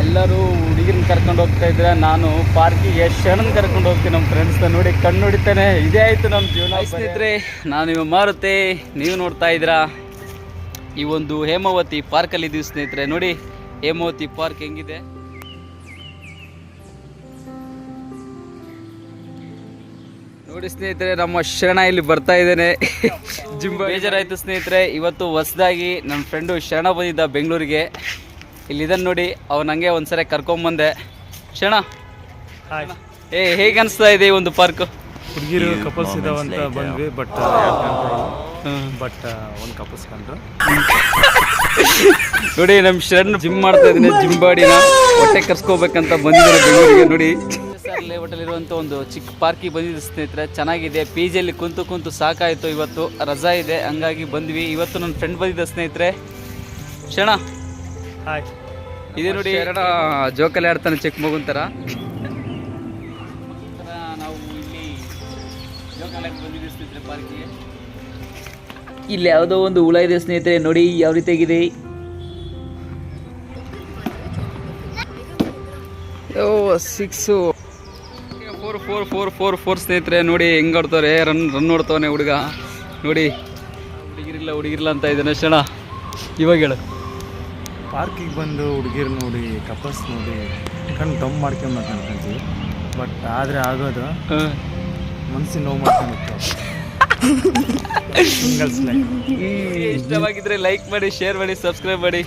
ಎಲ್ಲರೂ ಹುಡುಗಿರನ್ನ ಕರ್ಕೊಂಡು ಹೋಗ್ತಾ ಇದ್ರೆ ನಾನು ಪಾರ್ಕಿಗೆ ಶರಣನ್ ಕರ್ಕೊಂಡು ಹೋಗ್ತೀನಿ ನಮ್ಮ ಫ್ರೆಂಡ್ಸ್ನ. ನೋಡಿ ಕಣ್ಣು ಹೊಡಿತಾನೆ. ಇದೇ ಆಯಿತು ನಮ್ಮ ಜೀವನ. ಸ್ನೇಹಿತರೆ, ನಾನು ಇವಾಗ ಮಾರುತ್ತೆ, ನೀವು ನೋಡ್ತಾ ಇದ್ದೀರಾ ಈ ಒಂದು ಹೇಮಾವತಿ ಪಾರ್ಕಲ್ಲಿ ಇದ್ದೀವಿ ಸ್ನೇಹಿತರೆ. ನೋಡಿ ಹೇಮಾವತಿ ಪಾರ್ಕ್ ಹೆಂಗಿದೆ. ನೋಡಿ ಸ್ನೇಹಿತರೆ, ನಮ್ಮ ಶರಣ ಇಲ್ಲಿ ಬರ್ತಾ ಇದ್ದೇನೆ. ಜಿಂಬ ಬೇಜಾರಾಯಿತು ಸ್ನೇಹಿತರೆ. ಇವತ್ತು ಹೊಸದಾಗಿ ನನ್ನ ಫ್ರೆಂಡು ಶರಣ ಬಂದಿದ್ದ ಬೆಂಗಳೂರಿಗೆ. ಇಲ್ಲಿದ್ದಾನೆ ನೋಡಿ, ಅವ್ನು ಹಂಗೆ ಒಂದ್ಸರಿ ಕರ್ಕೊಂಬಂದೆ. ಶರಣ, ಹೇಗೆ ಅನಿಸ್ತಾ ಇದೆ ಈ ಒಂದು ಪಾರ್ಕ್? ಹುಡುಗಿರು ಕಪಲ್ಸ್ ಇದಾವಂತ ಬಂದ್ವಿ, ಬಟ್ ಒಂದು ಕಪಲ್ಸ್ ಕಂಡ್ರು. ನೋಡಿ ನಮ್ಮ ಶರಣ್ ಜಿಮ್ ಮಾಡ್ತಾ ಇದ್ದೀನಿ. ಜಿಮ್ ಬಾಡಿನ ಹೊಟ್ಟೆ ಕರ್ಸ್ಕೋಬೇಕಂತ ಬಂದಿದ್ದಾರೆ ಬೆಂಗಳೂರಿಗೆ. ನೋಡಿ ಲೇಔಟಲ್ಲಿರುವಂಥ ಒಂದು ಚಿಕ್ಕ ಪಾರ್ಕಿಗೆ ಬಂದಿದ್ದೆ ಸ್ನೇಹಿತರೆ. ಚೆನ್ನಾಗಿದೆ. ಪಿ ಜಿಯಲ್ಲಿ ಕುಂತು ಸಾಕಾಯಿತು. ಇವತ್ತು ರಜಾ ಇದೆ, ಹಂಗಾಗಿ ಬಂದ್ವಿ. ಇವತ್ತು ನನ್ನ ಫ್ರೆಂಡ್ ಬಂದಿದ್ದ ಸ್ನೇಹಿತರೆ. ಶರಣ, ಹಾಯ್. ಇದೇ ನೋಡಿ, ಶರಣ ಜೋಕಲ್ಲಿ ಆಡ್ತಾನೆ ಚಿಕ್ಕ ಮಗುನ್ ಥರ. ನಾವು ಇಲ್ಲಿ ಜೋಕಾಲಿ ಬಂದಿದ್ದೀವಿ ಸ್ನೇಹಿತರೆ ಪಾರ್ಕಿಗೆ. ಇಲ್ಲಿ ಯಾವುದೋ ಒಂದು ಹುಳ ಇದೆ ಸ್ನೇಹಿತರೆ. ನೋಡಿ ಯಾವ ರೀತಿಯಾಗಿದೆ. ಸಿಕ್ಸು 4 ಸ್ನೇಹಿತರೆ. ನೋಡಿ ಹೆಂಗೆ ಆಡ್ತಾರೆ, ರನ್ ನೋಡ್ತಾವನೆ ಹುಡುಗ. ನೋಡಿ ಹುಡುಗಿರಿಲ್ಲ ಅಂತ ಇದ್ದಾನೆ. ಶರಣ, ಇವಾಗ ಹೇಳು. ಪಾರ್ಕಿಗೆ ಬಂದು ಹುಡುಗಿರು ನೋಡಿ, ಕಪಲ್ಸ್ ನೋಡಿ ಕಣ್ಣು ದಮ್ ಮಾಡ್ಕೊಂಬೇಕು ಅನ್ಕೊಂತೀವಿ, ಬಟ್ ಆದರೆ ಆಗೋದು ಮನಸ್ಸಿನ ನೋವು ಮಾಡ್ಕೊಂಡು. ಇಷ್ಟವಾಗಿದ್ರೆ ಲೈಕ್ ಮಾಡಿ, ಶೇರ್ ಮಾಡಿ, ಸಬ್ಸ್ಕ್ರೈಬ್ ಮಾಡಿ.